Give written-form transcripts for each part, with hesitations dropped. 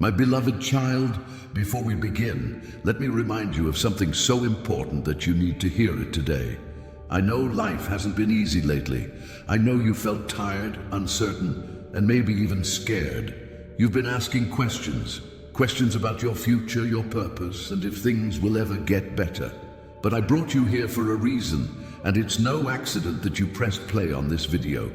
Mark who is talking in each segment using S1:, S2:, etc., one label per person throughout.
S1: My beloved child, before we begin, let me remind you of something so important that you need to hear it today. I know life hasn't been easy lately. I know you felt tired, uncertain, and maybe even scared. You've been asking questions about your future, your purpose, and if things will ever get better. But I brought you here for a reason, and it's no accident that you pressed play on this video.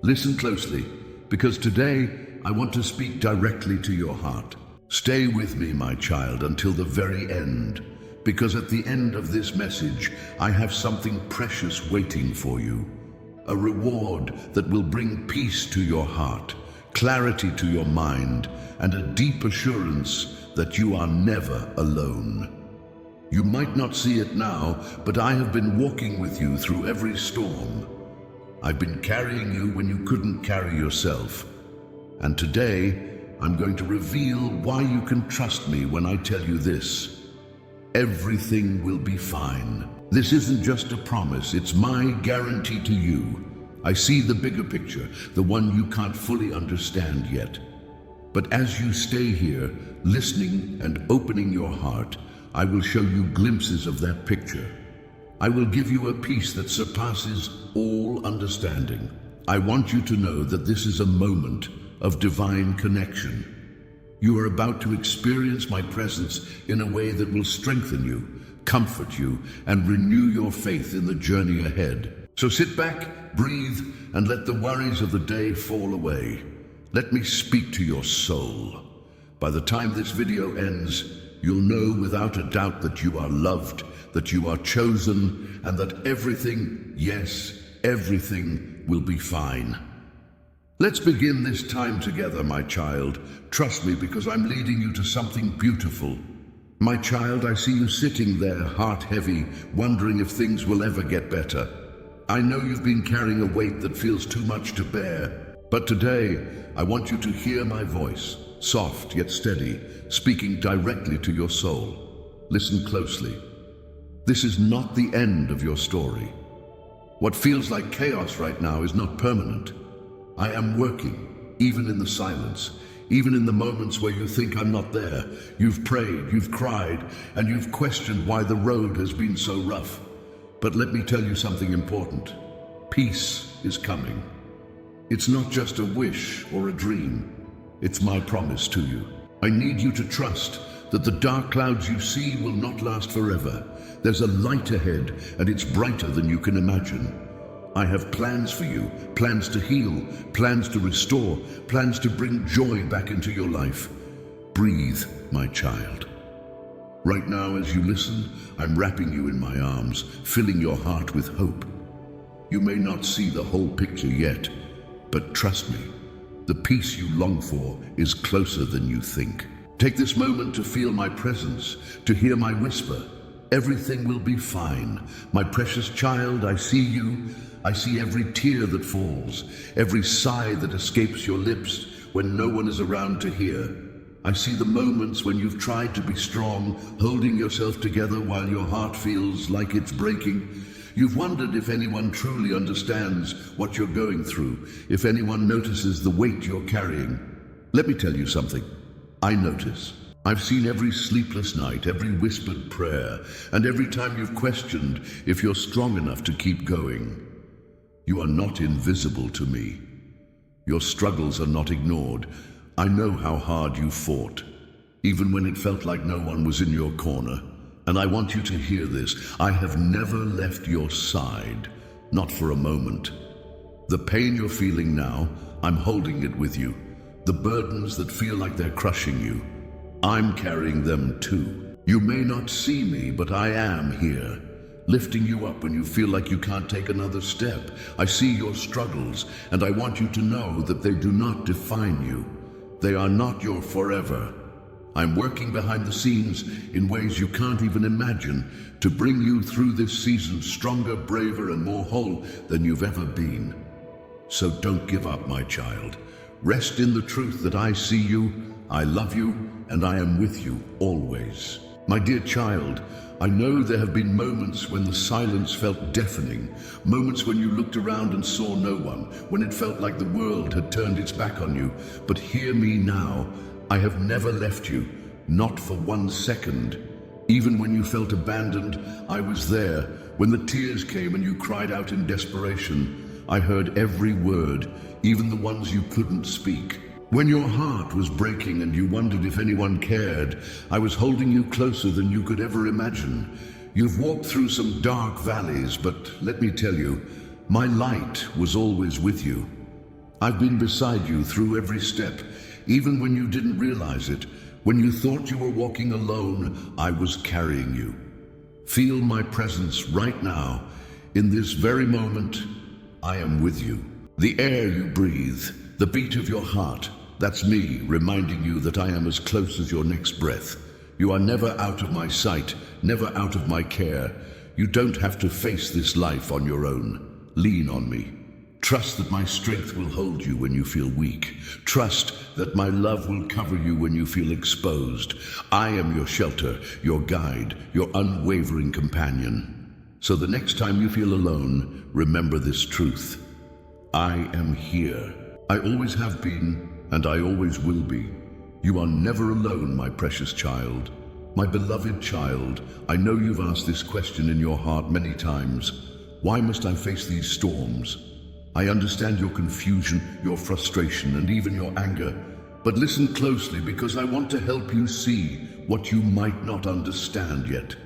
S1: Listen closely, because today I want to speak directly to your heart. Stay with me, my child, until the very end, because at the end of this message, I have something precious waiting for you. A reward that will bring peace to your heart, clarity to your mind, and a deep assurance that you are never alone. You might not see it now, but I have been walking with you through every storm. I've been carrying you when you couldn't carry yourself. And today, I'm going to reveal why you can trust me when I tell you this. Everything will be fine. This isn't just a promise, it's my guarantee to you. I see the bigger picture, the one you can't fully understand yet. But as you stay here, listening and opening your heart, I will show you glimpses of that picture. I will give you a peace that surpasses all understanding. I want you to know that this is a moment of divine connection. You are about to experience my presence in a way that will strengthen you, comfort you, and renew your faith in the journey ahead. So sit back, breathe, and let the worries of the day fall away. Let me speak to your soul. By the time this video ends, you'll know without a doubt that you are loved, that you are chosen, and that everything, yes, everything will be fine. Let's begin this time together, my child. Trust me, because I'm leading you to something beautiful. My child, I see you sitting there, heart heavy, wondering if things will ever get better. I know you've been carrying a weight that feels too much to bear. But today, I want you to hear my voice, soft yet steady, speaking directly to your soul. Listen closely. This is not the end of your story. What feels like chaos right now is not permanent. I am working, even in the silence, even in the moments where you think I'm not there. You've prayed, you've cried, and you've questioned why the road has been so rough. But let me tell you something important. Peace is coming. It's not just a wish or a dream. It's my promise to you. I need you to trust that the dark clouds you see will not last forever. There's a light ahead, and it's brighter than you can imagine. I have plans for you, plans to heal, plans to restore, plans to bring joy back into your life. Breathe, my child. Right now, as you listen, I'm wrapping you in my arms, filling your heart with hope. You may not see the whole picture yet, but trust me, the peace you long for is closer than you think. Take this moment to feel my presence, to hear my whisper. Everything will be fine. My precious child, I see you. I see every tear that falls, every sigh that escapes your lips when no one is around to hear. I see the moments when you've tried to be strong, holding yourself together while your heart feels like it's breaking. You've wondered if anyone truly understands what you're going through, if anyone notices the weight you're carrying. Let me tell you something. I notice. I've seen every sleepless night, every whispered prayer, and every time you've questioned if you're strong enough to keep going. You are not invisible to me. Your struggles are not ignored. I know how hard you fought, even when it felt like no one was in your corner. And I want you to hear this. I have never left your side, not for a moment. The pain you're feeling now, I'm holding it with you. The burdens that feel like they're crushing you, I'm carrying them too. You may not see me, but I am here, lifting you up when you feel like you can't take another step. I see your struggles, and I want you to know that they do not define you. They are not your forever. I'm working behind the scenes in ways you can't even imagine to bring you through this season stronger, braver, and more whole than you've ever been. So don't give up, my child. Rest in the truth that I see you, I love you, and I am with you always. My dear child, I know there have been moments when the silence felt deafening, moments when you looked around and saw no one, when it felt like the world had turned its back on you. But hear me now. I have never left you, not for 1 second. Even when you felt abandoned, I was there. When the tears came and you cried out in desperation, I heard every word, even the ones you couldn't speak. When your heart was breaking and you wondered if anyone cared, I was holding you closer than you could ever imagine. You've walked through some dark valleys, but let me tell you, my light was always with you. I've been beside you through every step, even when you didn't realize it. When you thought you were walking alone, I was carrying you. Feel my presence right now. In this very moment, I am with you. The air you breathe, the beat of your heart, that's me reminding you that I am as close as your next breath. You are never out of my sight, never out of my care. You don't have to face this life on your own. Lean on me. Trust that my strength will hold you when you feel weak. Trust that my love will cover you when you feel exposed. I am your shelter, your guide, your unwavering companion. So the next time you feel alone, remember this truth. I am here. I always have been, and I always will be. You are never alone, my precious child. My beloved child, I know you've asked this question in your heart many times. Why must I face these storms? I understand your confusion, your frustration, and even your anger. But listen closely, because I want to help you see what you might not understand yet.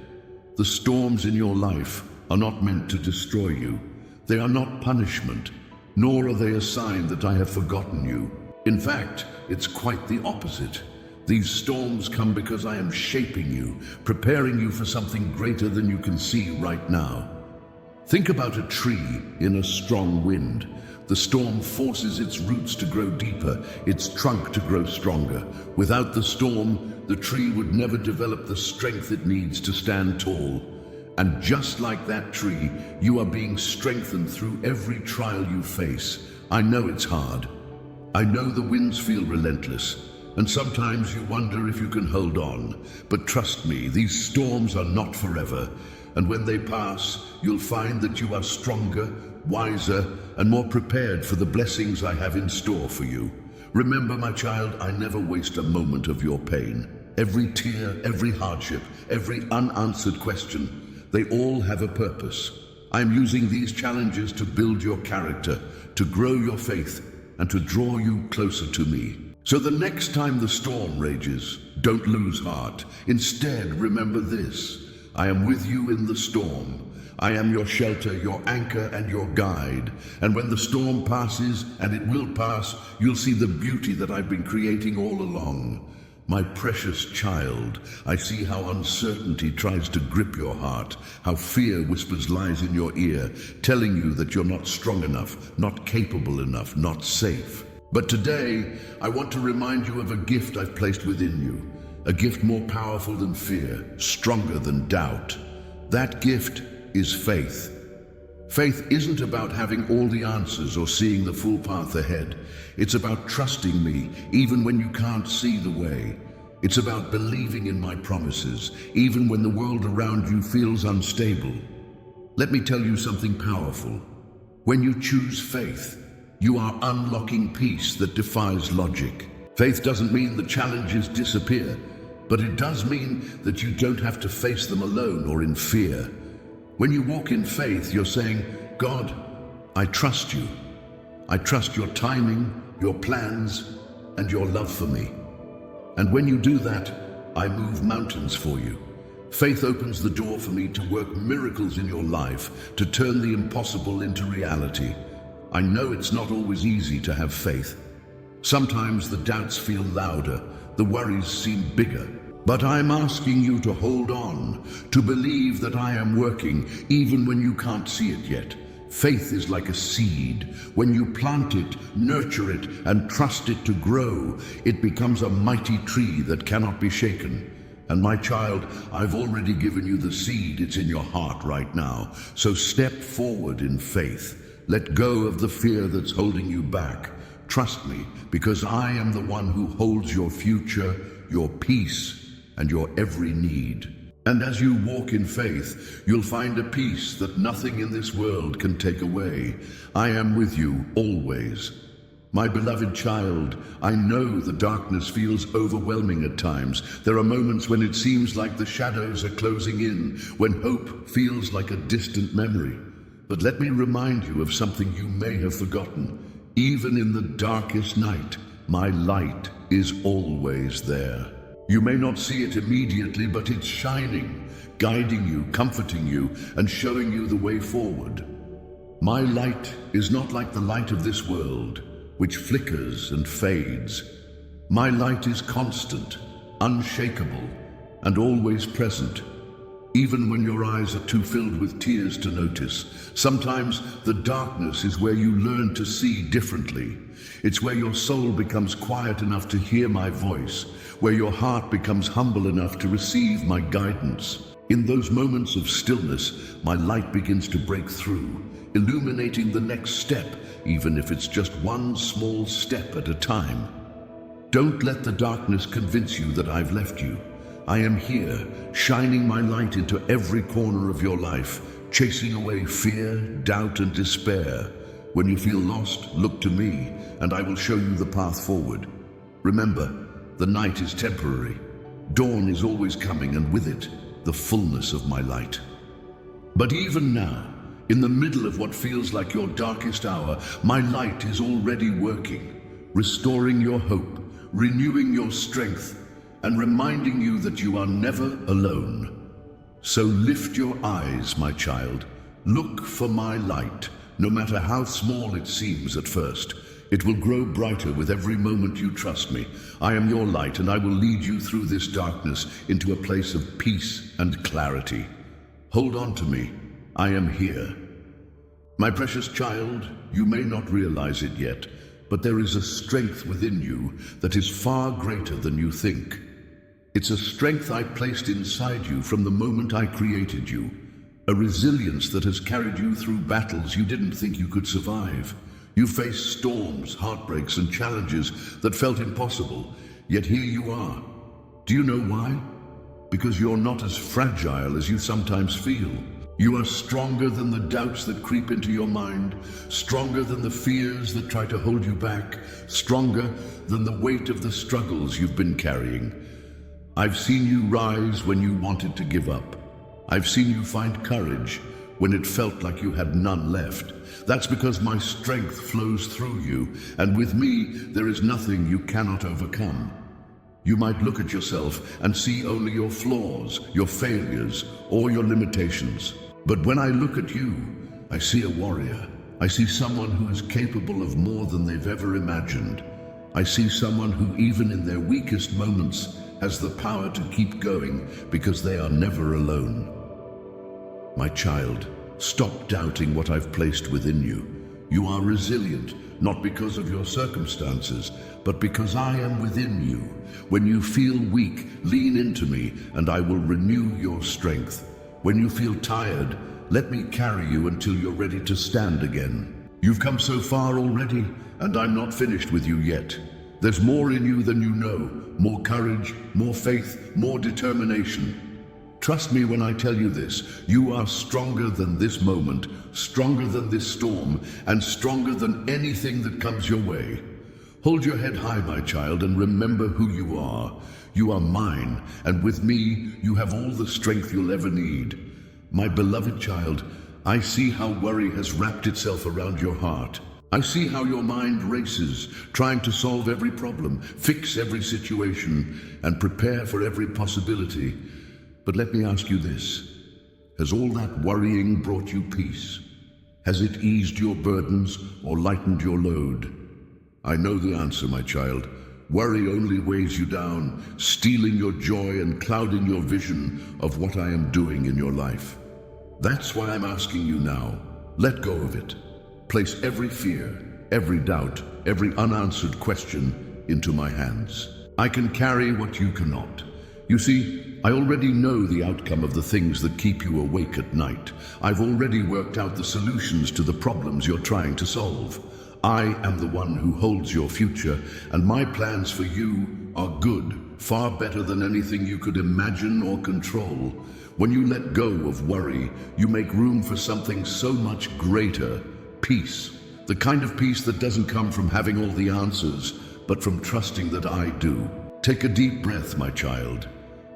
S1: The storms in your life are not meant to destroy you. They are not punishment, nor are they a sign that I have forgotten you. In fact, it's quite the opposite. These storms come because I am shaping you, preparing you for something greater than you can see right now. Think about a tree in a strong wind. The storm forces its roots to grow deeper, its trunk to grow stronger. Without the storm, the tree would never develop the strength it needs to stand tall. And just like that tree, you are being strengthened through every trial you face. I know it's hard. I know the winds feel relentless, and sometimes you wonder if you can hold on. But trust me, these storms are not forever. And when they pass, you'll find that you are stronger, wiser, and more prepared for the blessings I have in store for you. Remember, my child, I never waste a moment of your pain. Every tear, every hardship, every unanswered question, they all have a purpose. I am using these challenges to build your character, to grow your faith, and to draw you closer to me. So the next time the storm rages, don't lose heart. Instead, remember this. I am with you in the storm. I am your shelter, your anchor, and your guide. And when the storm passes, and it will pass, you'll see the beauty that I've been creating all along. My precious child, I see how uncertainty tries to grip your heart, how fear whispers lies in your ear, telling you that you're not strong enough, not capable enough, not safe. But today, I want to remind you of a gift I've placed within you. A gift more powerful than fear, stronger than doubt. That gift is faith. Faith isn't about having all the answers or seeing the full path ahead. It's about trusting me, even when you can't see the way. It's about believing in my promises, even when the world around you feels unstable. Let me tell you something powerful. When you choose faith, you are unlocking peace that defies logic. Faith doesn't mean the challenges disappear, but it does mean that you don't have to face them alone or in fear. When you walk in faith, you're saying, God, I trust you. I trust your timing, your plans, and your love for me. And when you do that, I move mountains for you. Faith opens the door for me to work miracles in your life, to turn the impossible into reality. I know it's not always easy to have faith. Sometimes the doubts feel louder, the worries seem bigger. But I'm asking you to hold on, to believe that I am working, even when you can't see it yet. Faith is like a seed. When you plant it, nurture it, and trust it to grow, it becomes a mighty tree that cannot be shaken. And my child, I've already given you the seed. It's in your heart right now. So step forward in faith. Let go of the fear that's holding you back. Trust me, because I am the one who holds your future, your peace, and your every need. And as you walk in faith, you'll find a peace that nothing in this world can take away. I am with you always. My beloved child, I know the darkness feels overwhelming at times. There are moments when it seems like the shadows are closing in, when hope feels like a distant memory. But let me remind you of something you may have forgotten. Even in the darkest night, my light is always there. You may not see it immediately, but it's shining, guiding you, comforting you, and showing you the way forward. My light is not like the light of this world, which flickers and fades. My light is constant, unshakable, and always present, even when your eyes are too filled with tears to notice. Sometimes the darkness is where you learn to see differently. It's where your soul becomes quiet enough to hear my voice, where your heart becomes humble enough to receive my guidance. In those moments of stillness, my light begins to break through, illuminating the next step, even if it's just one small step at a time. Don't let the darkness convince you that I've left you. I am here, shining my light into every corner of your life, chasing away fear, doubt, and despair. When you feel lost, look to me, and I will show you the path forward. Remember, the night is temporary. Dawn is always coming, and with it, the fullness of my light. But even now, in the middle of what feels like your darkest hour, my light is already working, restoring your hope, renewing your strength, and reminding you that you are never alone. So lift your eyes, my child. Look for my light. No matter how small it seems at first, it will grow brighter with every moment you trust me. I am your light, and I will lead you through this darkness into a place of peace and clarity. Hold on to me. I am here. My precious child, you may not realize it yet, but there is a strength within you that is far greater than you think. It's a strength I placed inside you from the moment I created you, a resilience that has carried you through battles you didn't think you could survive. You faced storms, heartbreaks, and challenges that felt impossible, yet here you are. Do you know why? Because you're not as fragile as you sometimes feel. You are stronger than the doubts that creep into your mind, stronger than the fears that try to hold you back, stronger than the weight of the struggles you've been carrying. I've seen you rise when you wanted to give up. I've seen you find courage when it felt like you had none left. That's because my strength flows through you, and with me there is nothing you cannot overcome. You might look at yourself and see only your flaws, your failures, or your limitations. But when I look at you, I see a warrior. I see someone who is capable of more than they've ever imagined. I see someone who, even in their weakest moments, has the power to keep going because they are never alone. My child, stop doubting what I've placed within you. You are resilient, not because of your circumstances, but because I am within you. When you feel weak, lean into me, and I will renew your strength. When you feel tired, let me carry you until you're ready to stand again. You've come so far already, and I'm not finished with you yet. There's more in you than you know, more courage, more faith, more determination. Trust me when I tell you this, you are stronger than this moment, stronger than this storm, and stronger than anything that comes your way. Hold your head high, my child, and remember who you are. You are mine, and with me, you have all the strength you'll ever need. My beloved child, I see how worry has wrapped itself around your heart. I see how your mind races, trying to solve every problem, fix every situation, and prepare for every possibility. But let me ask you this. Has all that worrying brought you peace? Has it eased your burdens or lightened your load? I know the answer, my child. Worry only weighs you down, stealing your joy and clouding your vision of what I am doing in your life. That's why I'm asking you now. Let go of it. Place every fear, every doubt, every unanswered question into my hands. I can carry what you cannot. You see, I already know the outcome of the things that keep you awake at night. I've already worked out the solutions to the problems you're trying to solve. I am the one who holds your future, and my plans for you are good, far better than anything you could imagine or control. When you let go of worry, you make room for something so much greater, peace. the kind of peace that doesn't come from having all the answers, but from trusting that I do. Take a deep breath, my child.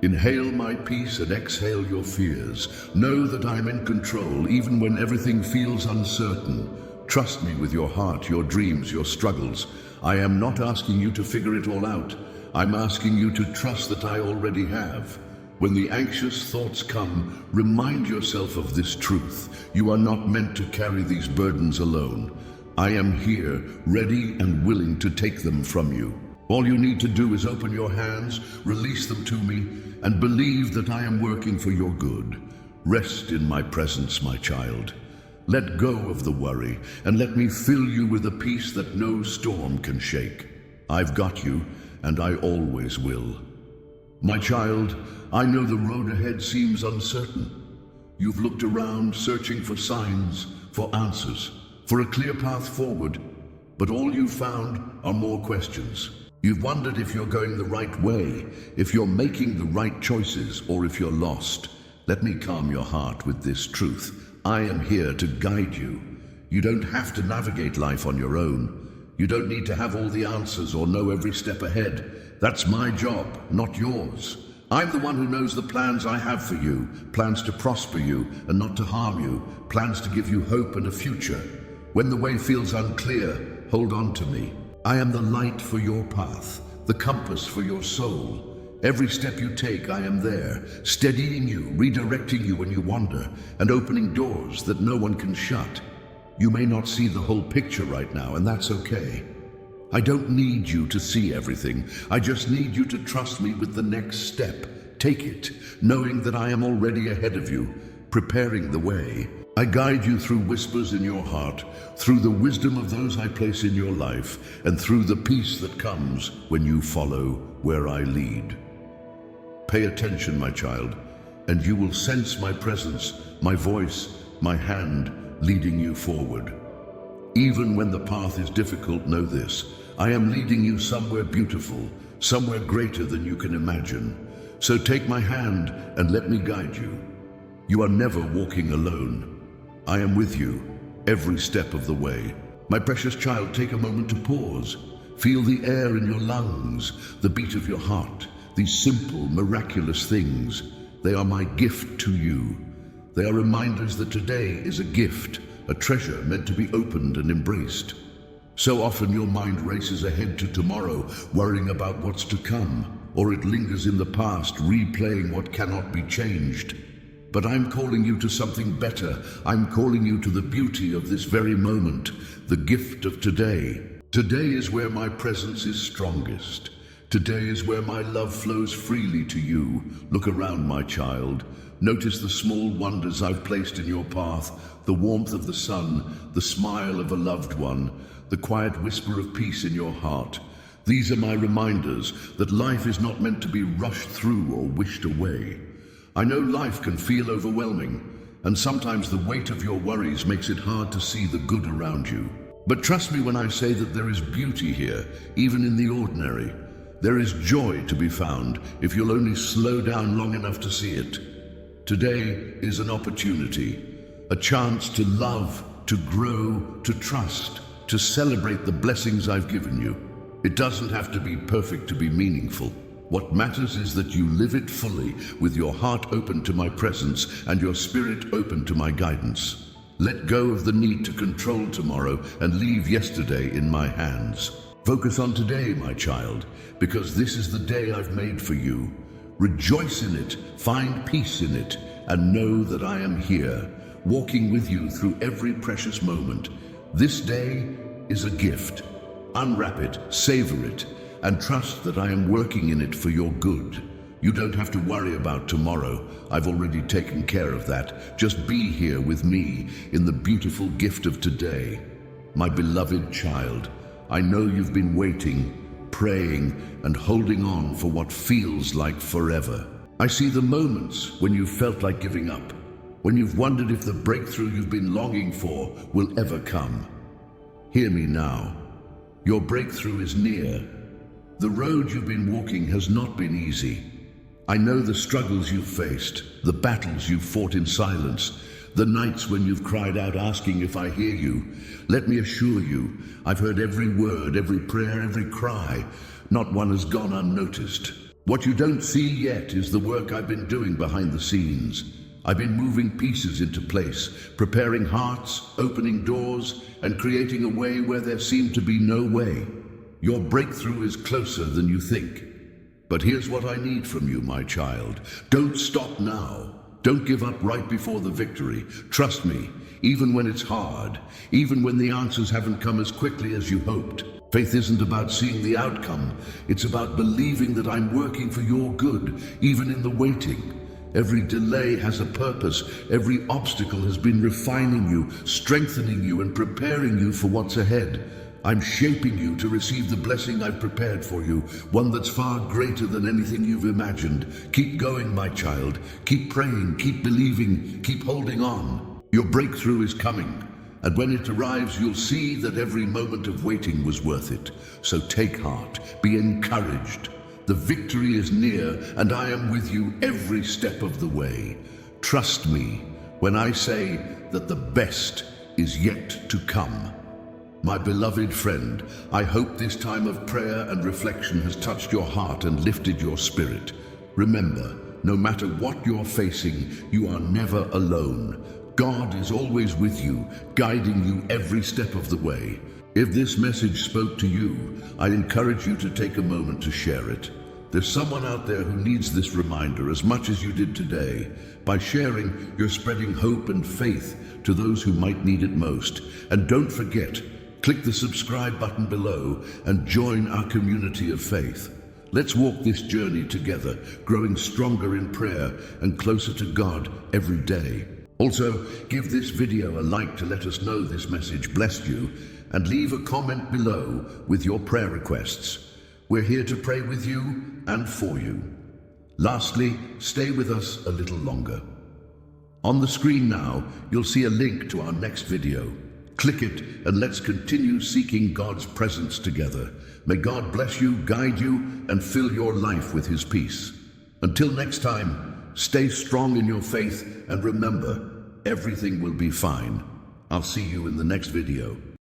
S1: Inhale my peace and exhale your fears. Know that I'm in control even when everything feels uncertain. Trust me with your heart, your dreams, your struggles. I am not asking you to figure it all out. I'm asking you to trust that I already have. When the anxious thoughts come, remind yourself of this truth. You are not meant to carry these burdens alone. I am here, ready and willing to take them from you. All you need to do is open your hands, release them to me, and believe that I am working for your good. Rest in my presence, my child. Let go of the worry, and let me fill you with a peace that no storm can shake. I've got you, and I always will. My child, I know the road ahead seems uncertain. You've looked around, searching for signs, for answers, for a clear path forward, but all you've found are more questions. You've wondered if you're going the right way, if you're making the right choices, or if you're lost. Let me calm your heart with this truth. I am here to guide you. You don't have to navigate life on your own. You don't need to have all the answers or know every step ahead. That's my job, not yours. I'm the one who knows the plans I have for you, plans to prosper you and not to harm you, plans to give you hope and a future. When the way feels unclear, hold on to me. I am the light for your path, the compass for your soul. Every step you take, I am there, steadying you, redirecting you when you wander, and opening doors that no one can shut. You may not see the whole picture right now, and that's okay. I don't need you to see everything. I just need you to trust me with the next step. Take it, knowing that I am already ahead of you, preparing the way. I guide you through whispers in your heart, through the wisdom of those I place in your life, and through the peace that comes when you follow where I lead. Pay attention, my child, and you will sense my presence, my voice, my hand leading you forward. Even when the path is difficult, know this: I am leading you somewhere beautiful, somewhere greater than you can imagine. So take my hand and let me guide you. You are never walking alone. I am with you every step of the way. My precious child, take a moment to pause. Feel the air in your lungs, the beat of your heart. These simple, miraculous things, they are my gift to you. They are reminders that today is a gift, a treasure meant to be opened and embraced. So often your mind races ahead to tomorrow, worrying about what's to come, or it lingers in the past, replaying what cannot be changed. But I'm calling you to something better. I'm calling you to the beauty of this very moment, the gift of today. Today is where my presence is strongest. Today is where my love flows freely to you. Look around, my child. Notice the small wonders I've placed in your path, the warmth of the sun, the smile of a loved one, the quiet whisper of peace in your heart. These are my reminders that life is not meant to be rushed through or wished away. I know life can feel overwhelming, and sometimes the weight of your worries makes it hard to see the good around you. But trust me when I say that there is beauty here, even in the ordinary. There is joy to be found if you'll only slow down long enough to see it. Today is an opportunity, a chance to love, to grow, to trust, to celebrate the blessings I've given you. It doesn't have to be perfect to be meaningful. What matters is that you live it fully, with your heart open to my presence and your spirit open to my guidance. Let go of the need to control tomorrow and leave yesterday in my hands. Focus on today, my child, because this is the day I've made for you. Rejoice in it, find peace in it, and know that I am here, walking with you through every precious moment. This day is a gift. Unwrap it, savor it, and trust that I am working in it for your good. You don't have to worry about tomorrow. I've already taken care of that. Just be here with me in the beautiful gift of today. My beloved child, I know you've been waiting, praying, and holding on for what feels like forever. I see the moments when you've felt like giving up, when you've wondered if the breakthrough you've been longing for will ever come. Hear me now. Your breakthrough is near. The road you've been walking has not been easy. I know the struggles you've faced, the battles you've fought in silence, the nights when you've cried out asking if I hear you. Let me assure you, I've heard every word, every prayer, every cry. Not one has gone unnoticed. What you don't see yet is the work I've been doing behind the scenes. I've been moving pieces into place, preparing hearts, opening doors, and creating a way where there seemed to be no way. Your breakthrough is closer than you think. But here's what I need from you, my child. Don't stop now. Don't give up right before the victory. Trust me, even when it's hard, even when the answers haven't come as quickly as you hoped. Faith isn't about seeing the outcome. It's about believing that I'm working for your good, even in the waiting. Every delay has a purpose. Every obstacle has been refining you, strengthening you, and preparing you for what's ahead. I'm shaping you to receive the blessing I've prepared for you, one that's far greater than anything you've imagined. Keep going, my child. Keep praying, keep believing, keep holding on. Your breakthrough is coming, and when it arrives, you'll see that every moment of waiting was worth it. So take heart, be encouraged. The victory is near, and I am with you every step of the way. Trust me when I say that the best is yet to come. My beloved friend, I hope this time of prayer and reflection has touched your heart and lifted your spirit. Remember, no matter what you're facing, you are never alone. God is always with you, guiding you every step of the way. If this message spoke to you, I encourage you to take a moment to share it. There's someone out there who needs this reminder as much as you did today. By sharing, you're spreading hope and faith to those who might need it most. And don't forget, click the subscribe button below and join our community of faith. Let's walk this journey together, growing stronger in prayer and closer to God every day. Also, give this video a like to let us know this message blessed you, and leave a comment below with your prayer requests. We're here to pray with you and for you. Lastly, stay with us a little longer. On the screen now, you'll see a link to our next video. Click it and let's continue seeking God's presence together. May God bless you, guide you, and fill your life with His peace. Until next time, stay strong in your faith and remember, everything will be fine. I'll see you in the next video.